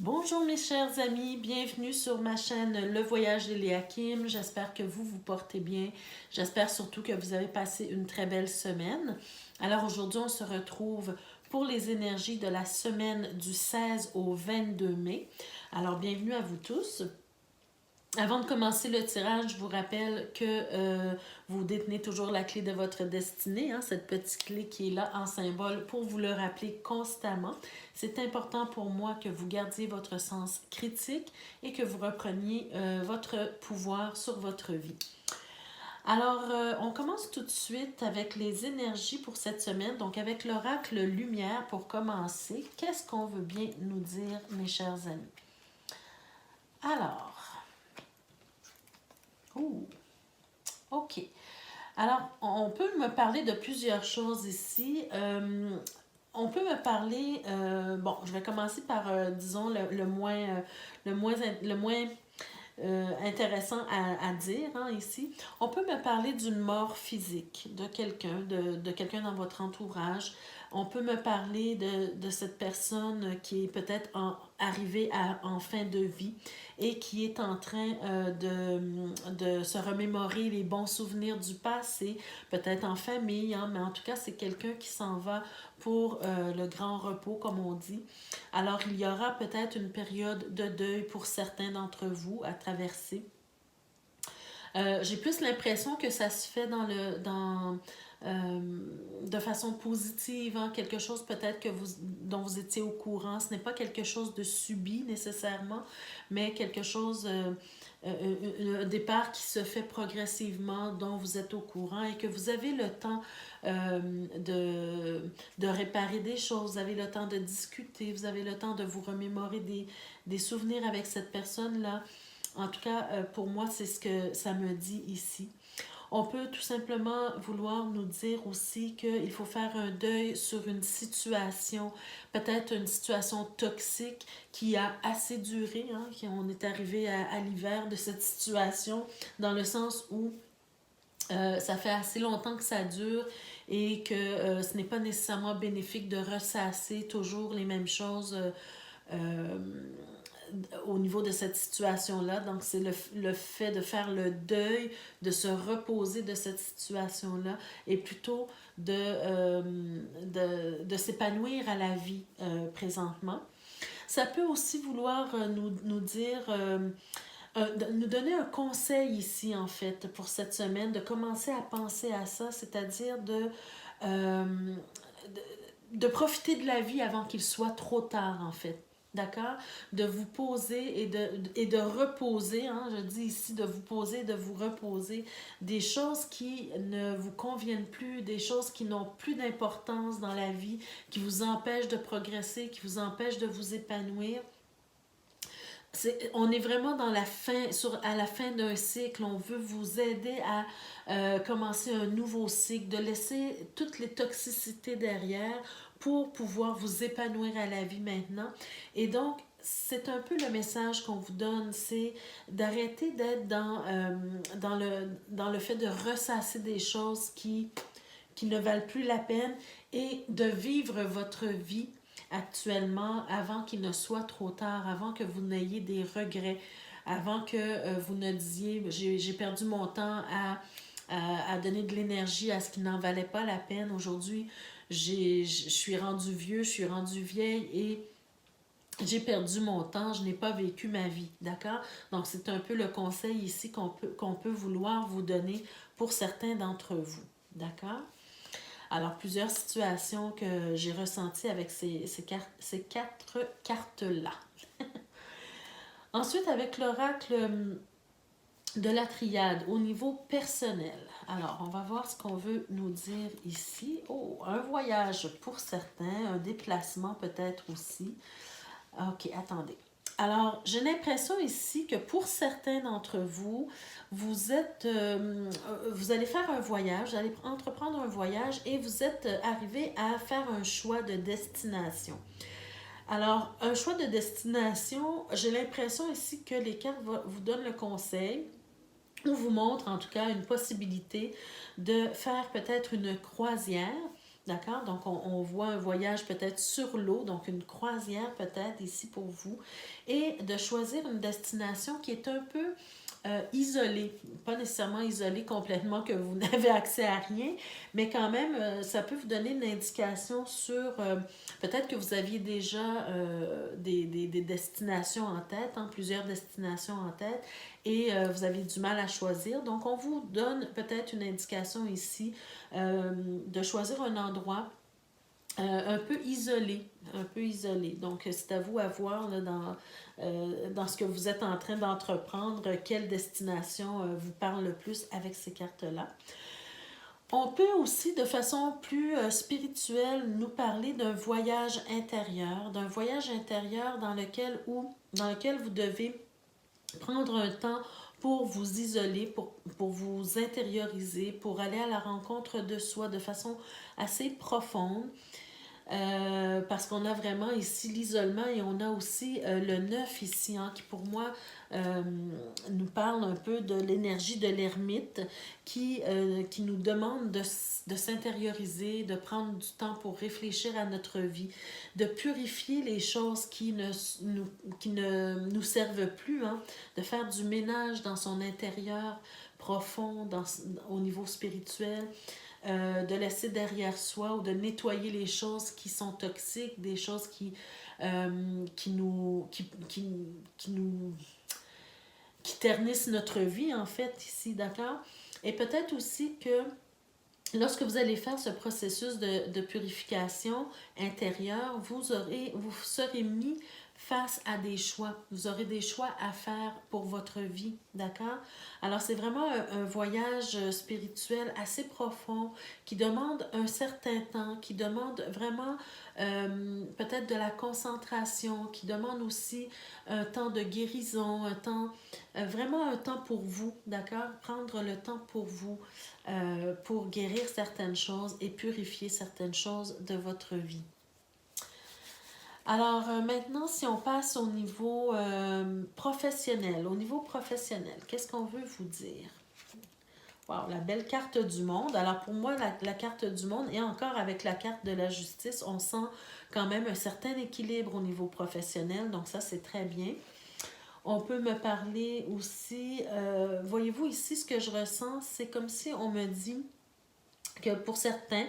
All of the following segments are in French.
Bonjour mes chers amis, bienvenue sur ma chaîne Le Voyage d'Eliakim. J'espère que vous vous portez bien. J'espère surtout que vous avez passé une très belle semaine. Alors aujourd'hui, on se retrouve pour les énergies de la semaine du 16 au 22 mai. Alors bienvenue à vous tous. Avant de commencer le tirage, je vous rappelle que vous détenez toujours la clé de votre destinée, cette petite clé qui est là en symbole pour vous le rappeler constamment. C'est important pour moi que vous gardiez votre sens critique et que vous repreniez votre pouvoir sur votre vie. Alors, on commence tout de suite avec les énergies pour cette semaine, donc avec l'oracle lumière pour commencer. Qu'est-ce qu'on veut bien nous dire, mes chers amis? Alors, OK. Alors, on peut me parler de plusieurs choses ici. On peut me parler, bon, je vais commencer par, disons, le moins intéressant à dire ici. On peut me parler d'une mort physique de quelqu'un dans votre entourage. On peut me parler de cette personne qui est peut-être arrivée en fin de vie et qui est en train de se remémorer les bons souvenirs du passé, peut-être en famille, mais en tout cas, c'est quelqu'un qui s'en va pour le grand repos, comme on dit. Alors, il y aura peut-être une période de deuil pour certains d'entre vous à traverser. J'ai plus l'impression que ça se fait de façon positive, quelque chose peut-être dont vous étiez au courant. Ce n'est pas quelque chose de subi nécessairement, mais quelque chose, un départ qui se fait progressivement, dont vous êtes au courant et que vous avez le temps de réparer des choses, vous avez le temps de discuter, vous avez le temps de vous remémorer des souvenirs avec cette personne-là. En tout cas, pour moi, c'est ce que ça me dit ici. On peut tout simplement vouloir nous dire aussi qu'il faut faire un deuil sur une situation, peut-être une situation toxique qui a assez duré. On est arrivé à l'hiver de cette situation, dans le sens où ça fait assez longtemps que ça dure et que ce n'est pas nécessairement bénéfique de ressasser toujours les mêmes choses euh, au niveau de cette situation-là. Donc, c'est le fait de faire le deuil, de se reposer de cette situation-là et plutôt de s'épanouir à la vie présentement. Ça peut aussi vouloir nous dire, nous donner un conseil ici, en fait, pour cette semaine, de commencer à penser à ça, c'est-à-dire euh, de profiter de la vie avant qu'il soit trop tard, en fait. D'accord? De vous poser et de reposer, je dis ici de vous poser, de vous reposer des choses qui ne vous conviennent plus, des choses qui n'ont plus d'importance dans la vie, qui vous empêchent de progresser, qui vous empêchent de vous épanouir. On est vraiment à la fin d'un cycle. On veut vous aider à commencer un nouveau cycle, de laisser toutes les toxicités derrière pour pouvoir vous épanouir à la vie maintenant. Et donc, c'est un peu le message qu'on vous donne, c'est d'arrêter d'être dans le fait de ressasser des choses qui ne valent plus la peine et de vivre votre vie actuellement avant qu'il ne soit trop tard, avant que vous n'ayez des regrets, avant que vous ne disiez j'ai perdu mon temps à donner de l'énergie à ce qui n'en valait pas la peine. Aujourd'hui, je suis rendu vieux, je suis rendu vieille et j'ai perdu mon temps, je n'ai pas vécu ma vie, d'accord? Donc, c'est un peu le conseil ici qu'on peut vouloir vous donner pour certains d'entre vous, d'accord? Alors, plusieurs situations que j'ai ressenties avec ces quatre cartes-là. Ensuite, avec l'oracle de la triade au niveau personnel. Alors, on va voir ce qu'on veut nous dire ici. Oh, un voyage pour certains, un déplacement peut-être aussi. OK, attendez. Alors, j'ai l'impression ici que pour certains d'entre vous, vous allez faire un voyage, vous allez entreprendre un voyage et vous êtes arrivé à faire un choix de destination. Alors, un choix de destination, j'ai l'impression ici que les cartes vous donnent le conseil ou vous montrent en tout cas une possibilité de faire peut-être une croisière D'accord? Donc, on voit un voyage peut-être sur l'eau, donc une croisière peut-être ici pour vous, et de choisir une destination qui est un peu isolée, pas nécessairement isolée complètement que vous n'avez accès à rien, mais quand même, ça peut vous donner une indication sur, peut-être que vous aviez déjà des destinations en tête, hein, plusieurs destinations en tête, et vous avez du mal à choisir. Donc, on vous donne peut-être une indication ici de choisir un endroit un peu isolé, un peu isolé. Donc, c'est à vous à voir là, dans ce que vous êtes en train d'entreprendre, quelle destination vous parle le plus avec ces cartes-là. On peut aussi, de façon plus spirituelle, nous parler d'un voyage intérieur dans lequel vous devez prendre un temps pour vous isoler, pour vous intérioriser, pour aller à la rencontre de soi de façon assez profonde. Parce qu'on a vraiment ici l'isolement et on a aussi le 9 ici, hein, qui pour moi euh, nous parle un peu de l'énergie de l'ermite qui nous demande de s'intérioriser, de prendre du temps pour réfléchir à notre vie, de purifier les choses qui ne nous servent plus, hein, de faire du ménage dans son intérieur profond, au niveau spirituel, de laisser derrière soi ou de nettoyer les choses qui sont toxiques, des choses qui ternissent notre vie, en fait, ici, d'accord? Et peut-être aussi que lorsque vous allez faire ce processus de purification intérieure, vous serez mis face à des choix. Vous aurez des choix à faire pour votre vie, d'accord? Alors, c'est vraiment un voyage spirituel assez profond qui demande un certain temps, qui demande vraiment peut-être de la concentration, qui demande aussi un temps de guérison, vraiment un temps pour vous, d'accord? Prendre le temps pour vous, pour guérir certaines choses et purifier certaines choses de votre vie. Alors maintenant, si on passe au niveau professionnel, qu'est-ce qu'on veut vous dire? Wow, la belle carte du monde. Alors pour moi, la carte du monde, et encore avec la carte de la justice, on sent quand même un certain équilibre au niveau professionnel, donc ça c'est très bien. On peut me parler aussi, voyez-vous ici, ce que je ressens, c'est comme si on me dit que pour certains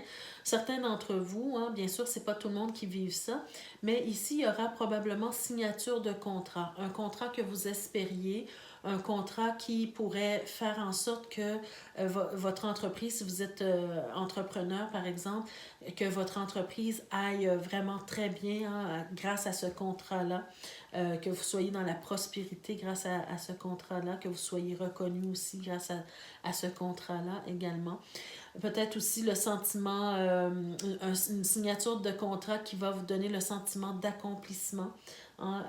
d'entre vous, hein, bien sûr, c'est pas tout le monde qui vive ça, mais ici, il y aura probablement signature de contrat. Un contrat que vous espériez, un contrat qui pourrait faire en sorte que votre entreprise, si vous êtes entrepreneur par exemple, que votre entreprise aille vraiment très bien hein, grâce à ce contrat-là, que vous soyez dans la prospérité grâce à ce contrat-là, que vous soyez reconnu aussi grâce à ce contrat-là également. Peut-être aussi le sentiment, une signature de contrat qui va vous donner le sentiment d'accomplissement. Hein,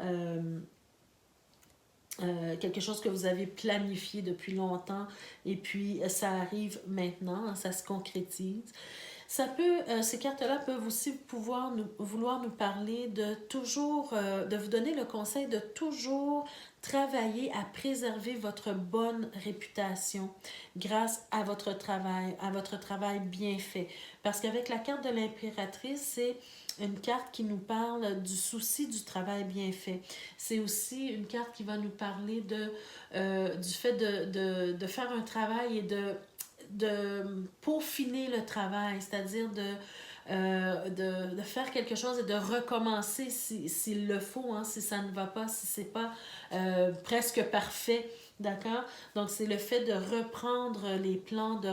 quelque chose que vous avez planifié depuis longtemps et puis ça arrive maintenant, hein, ça se concrétise. Ces cartes-là peuvent aussi vouloir nous parler de vous donner le conseil de toujours travailler à préserver votre bonne réputation grâce à votre travail bien fait. Parce qu'avec la carte de l'impératrice, c'est une carte qui nous parle du souci du travail bien fait. C'est aussi une carte qui va nous parler du fait de faire un travail et de peaufiner le travail, c'est-à-dire de faire quelque chose et de recommencer s'il le faut, hein, si ça ne va pas, si c'est pas presque parfait. D'accord? Donc, c'est le fait de reprendre les plans, de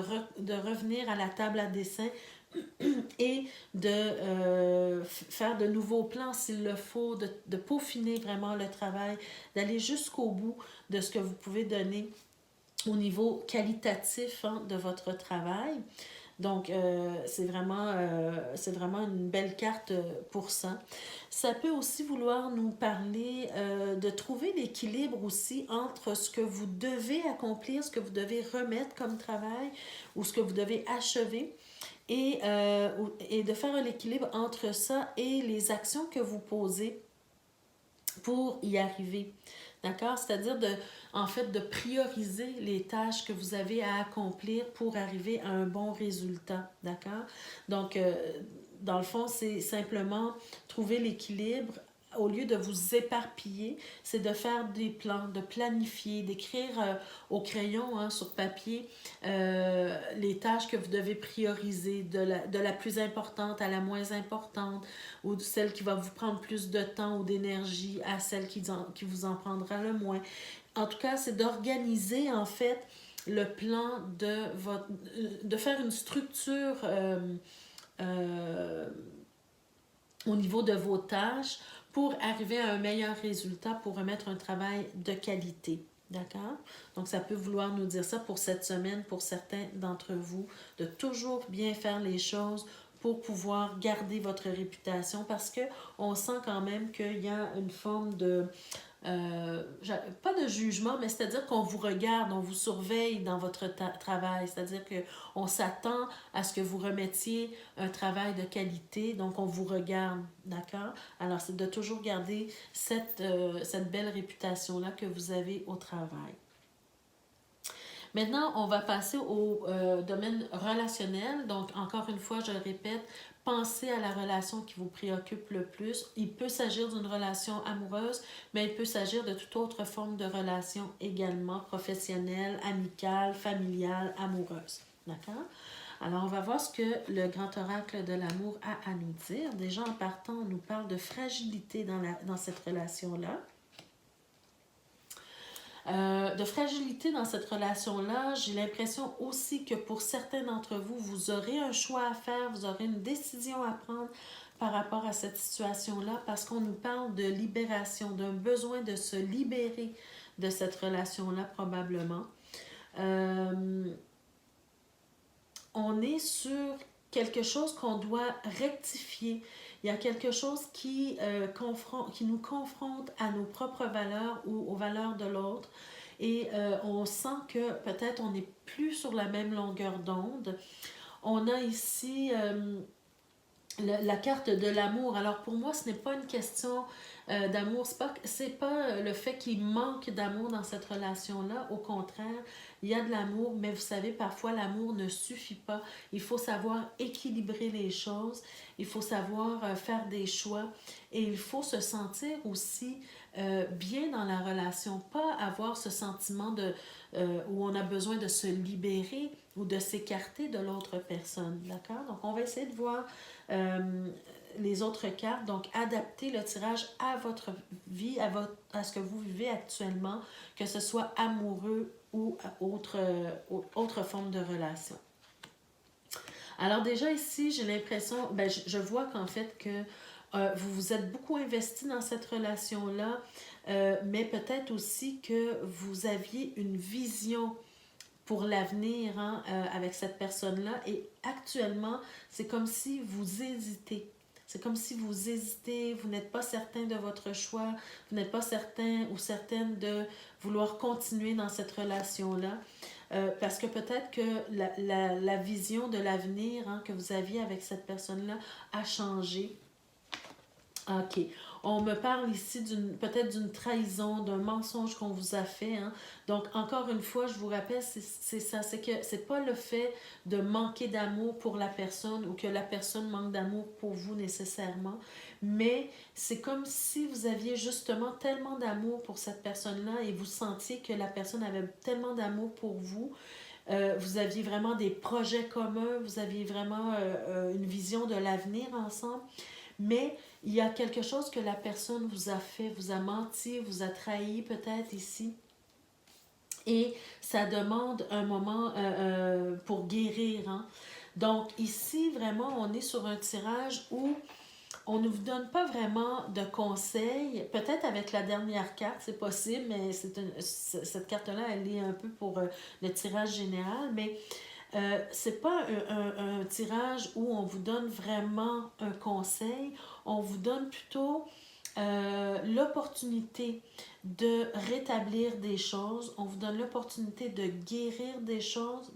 revenir à la table à dessin et de faire de nouveaux plans s'il le faut, de peaufiner vraiment le travail, d'aller jusqu'au bout de ce que vous pouvez donner au niveau qualitatif hein, de votre travail. Donc, c'est vraiment une belle carte pour ça. Ça peut aussi vouloir nous parler de trouver l'équilibre aussi entre ce que vous devez accomplir, ce que vous devez remettre comme travail ou ce que vous devez achever et de faire un équilibre entre ça et les actions que vous posez pour y arriver. D'accord? C'est-à-dire en fait, de prioriser les tâches que vous avez à accomplir pour arriver à un bon résultat. D'accord? Donc, dans le fond, c'est simplement trouver l'équilibre. Au lieu de vous éparpiller, c'est de faire des plans, de planifier, d'écrire au crayon, hein, sur papier, les tâches que vous devez prioriser, de la plus importante à la moins importante, ou celle qui va vous prendre plus de temps ou d'énergie à celle qui vous en prendra le moins. En tout cas, c'est d'organiser en fait le plan de faire une structure euh, au niveau de vos tâches pour arriver à un meilleur résultat, pour remettre un travail de qualité. D'accord? Donc, ça peut vouloir nous dire ça pour cette semaine, pour certains d'entre vous, de toujours bien faire les choses pour pouvoir garder votre réputation, parce que on sent quand même qu'il y a une forme de pas de jugement, mais c'est-à-dire qu'on vous regarde, on vous surveille dans votre travail, c'est-à-dire qu'on s'attend à ce que vous remettiez un travail de qualité, donc on vous regarde, d'accord? Alors, c'est de toujours garder cette belle réputation-là que vous avez au travail. Maintenant, on va passer au domaine relationnel. Donc, encore une fois, je le répète, pensez à la relation qui vous préoccupe le plus. Il peut s'agir d'une relation amoureuse, mais il peut s'agir de toute autre forme de relation également, professionnelle, amicale, familiale, amoureuse. D'accord? Alors, on va voir ce que le grand oracle de l'amour a à nous dire. Déjà, en partant, on nous parle de fragilité dans cette relation-là. De fragilité dans cette relation-là, j'ai l'impression aussi que pour certains d'entre vous, vous aurez un choix à faire, vous aurez une décision à prendre par rapport à cette situation-là, parce qu'on nous parle de libération, d'un besoin de se libérer de cette relation-là probablement. On est sur quelque chose qu'on doit rectifier. Il y a quelque chose qui nous confronte à nos propres valeurs ou aux valeurs de l'autre. Et on sent que peut-être on n'est plus sur la même longueur d'onde. On a ici la carte de l'amour. Alors pour moi, ce n'est pas une question d'amour. C'est pas le fait qu'il manque d'amour dans cette relation-là. Au contraire, il y a de l'amour, mais vous savez, parfois l'amour ne suffit pas. Il faut savoir équilibrer les choses. Il faut savoir faire des choix. Et il faut se sentir aussi bien dans la relation. Pas avoir ce sentiment où on a besoin de se libérer ou de s'écarter de l'autre personne. D'accord? Donc, on va essayer de voir les autres cartes. Donc, adapter le tirage à votre vie, à ce que vous vivez actuellement, que ce soit amoureux ou autre forme de relation. Alors déjà ici, j'ai l'impression, je vois qu'en fait que vous vous êtes beaucoup investi dans cette relation-là, mais peut-être aussi que vous aviez une vision pour l'avenir, hein, avec cette personne-là. Et actuellement, c'est comme si vous hésitez. C'est comme si vous hésitez, vous n'êtes pas certain de votre choix, vous n'êtes pas certain ou certaine de vouloir continuer dans cette relation-là. Parce que peut-être que la vision de l'avenir, hein, que vous aviez avec cette personne-là a changé. OK. On me parle ici peut-être d'une trahison, d'un mensonge qu'on vous a fait. Hein. Donc, encore une fois, je vous rappelle, c'est ça. C'est que c'est pas le fait de manquer d'amour pour la personne ou que la personne manque d'amour pour vous nécessairement, mais c'est comme si vous aviez justement tellement d'amour pour cette personne-là et vous sentiez que la personne avait tellement d'amour pour vous. Vous aviez vraiment des projets communs, vous aviez vraiment une vision de l'avenir ensemble. Mais il y a quelque chose que la personne vous a fait, vous a menti, vous a trahi peut-être ici. Et ça demande un moment pour guérir. Hein. Donc ici, vraiment, on est sur un tirage où on ne vous donne pas vraiment de conseils. Peut-être avec la dernière carte, c'est possible, mais cette carte-là, elle est un peu pour le tirage général. Mais c'est pas un tirage où on vous donne vraiment un conseil. On vous donne plutôt l'opportunité de rétablir des choses, on vous donne l'opportunité de guérir des choses,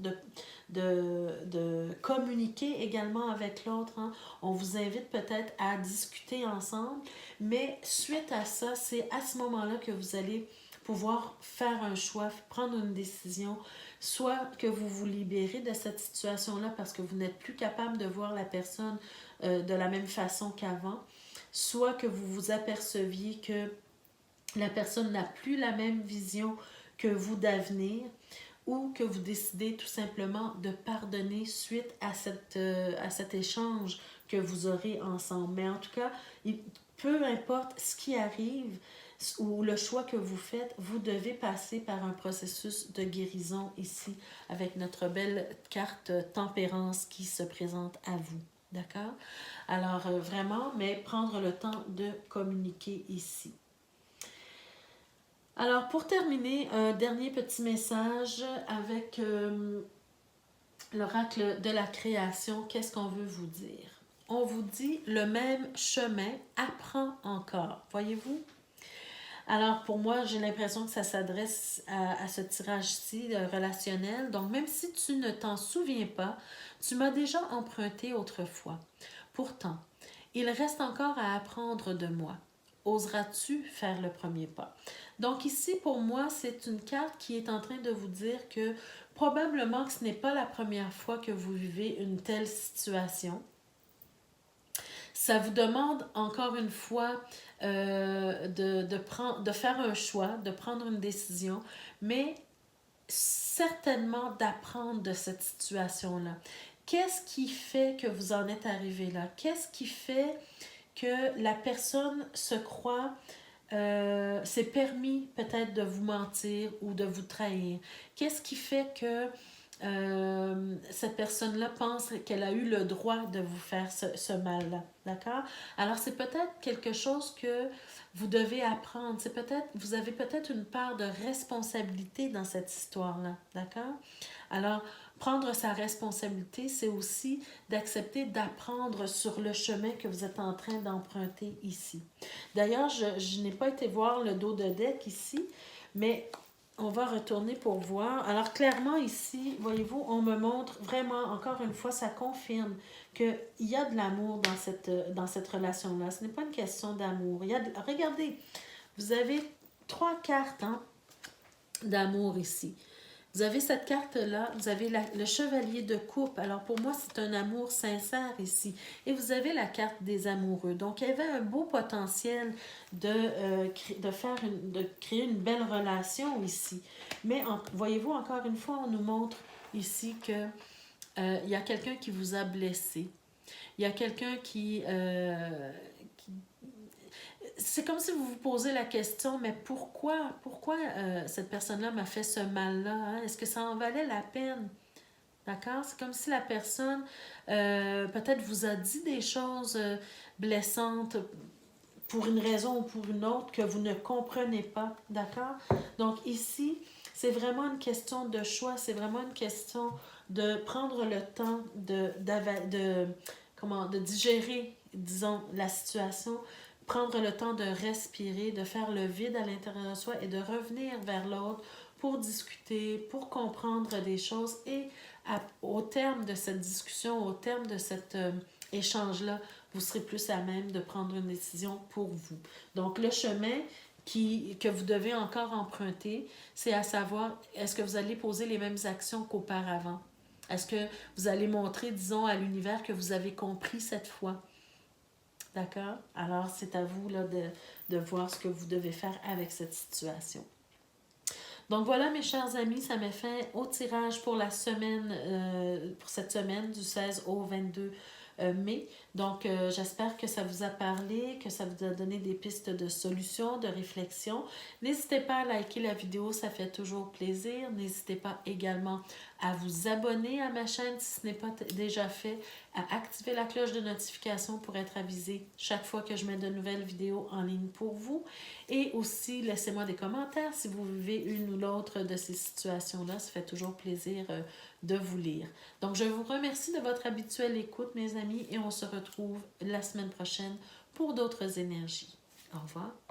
de communiquer également avec l'autre. Hein. On vous invite peut-être à discuter ensemble, mais suite à ça, c'est à ce moment-là que vous allez pouvoir faire un choix, prendre une décision, soit que vous vous libérez de cette situation-là parce que vous n'êtes plus capable de voir la personne de la même façon qu'avant, soit que vous vous aperceviez que la personne n'a plus la même vision que vous d'avenir, ou que vous décidez tout simplement de pardonner suite à cet échange que vous aurez ensemble. Mais en tout cas, peu importe ce qui arrive ou le choix que vous faites, vous devez passer par un processus de guérison ici avec notre belle carte tempérance qui se présente à vous. D'accord? Alors, vraiment, mais prendre le temps de communiquer ici. Alors, pour terminer, un dernier petit message avec l'oracle de la création. Qu'est-ce qu'on veut vous dire? On vous dit le même chemin apprend encore. Voyez-vous? Alors, pour moi, j'ai l'impression que ça s'adresse à ce tirage-ci relationnel. Donc, même si tu ne t'en souviens pas, tu m'as déjà emprunté autrefois. Pourtant, il reste encore à apprendre de moi. Oseras-tu faire le premier pas? Donc ici, pour moi, c'est une carte qui est en train de vous dire que probablement que ce n'est pas la première fois que vous vivez une telle situation. Ça vous demande encore une fois de faire un choix, de prendre une décision, mais certainement d'apprendre de cette situation-là. Qu'est-ce qui fait que vous en êtes arrivé là? Qu'est-ce qui fait que la personne se croit, s'est permis peut-être de vous mentir ou de vous trahir? Qu'est-ce qui fait que cette personne-là pense qu'elle a eu le droit de vous faire ce mal-là? D'accord? Alors, c'est peut-être quelque chose que vous devez apprendre. C'est peut-être, vous avez peut-être une part de responsabilité dans cette histoire-là. D'accord? Alors, prendre sa responsabilité, c'est aussi d'accepter d'apprendre sur le chemin que vous êtes en train d'emprunter ici. D'ailleurs, je n'ai pas été voir le dos de deck ici, mais on va retourner pour voir. Alors, clairement ici, voyez-vous, on me montre vraiment, encore une fois, ça confirme qu'il y a de l'amour dans cette relation-là. Ce n'est pas une question d'amour. Regardez, vous avez 3 cartes d'amour ici. Vous avez cette carte-là, vous avez le chevalier de coupe. Alors pour moi, c'est un amour sincère ici. Et vous avez la carte des amoureux. Donc il y avait un beau potentiel de créer une belle relation ici. Mais voyez-vous, encore une fois, on nous montre ici que il y a quelqu'un qui vous a blessé. Il y a quelqu'un c'est comme si vous vous posez la question, mais pourquoi cette personne-là m'a fait ce mal-là? Hein? Est-ce que ça en valait la peine? D'accord? C'est comme si la personne, peut-être vous a dit des choses blessantes pour une raison ou pour une autre que vous ne comprenez pas. D'accord? Donc ici, c'est vraiment une question de choix, c'est vraiment une question de prendre le temps de digérer, disons, la situation, prendre le temps de respirer, de faire le vide à l'intérieur de soi et de revenir vers l'autre pour discuter, pour comprendre des choses. Et au terme de cette discussion, au terme de cet échange-là, vous serez plus à même de prendre une décision pour vous. Donc, le chemin que vous devez encore emprunter, c'est à savoir, est-ce que vous allez poser les mêmes actions qu'auparavant? Est-ce que vous allez montrer, disons, à l'univers que vous avez compris cette fois? D'accord? Alors, c'est à vous là, de voir ce que vous devez faire avec cette situation. Donc voilà, mes chers amis, ça met fin au tirage pour la semaine, pour cette semaine du 16 au 22 mai. Donc, j'espère que ça vous a parlé, que ça vous a donné des pistes de solutions, de réflexion. N'hésitez pas à liker la vidéo, ça fait toujours plaisir. N'hésitez pas également à vous abonner à ma chaîne si ce n'est pas déjà fait, à activer la cloche de notification pour être avisé chaque fois que je mets de nouvelles vidéos en ligne pour vous. Et aussi, laissez-moi des commentaires si vous vivez une ou l'autre de ces situations-là. Ça fait toujours plaisir de vous lire. Donc, je vous remercie de votre habituelle écoute, mes amis, et on se retrouve la semaine prochaine pour d'autres énergies. Au revoir.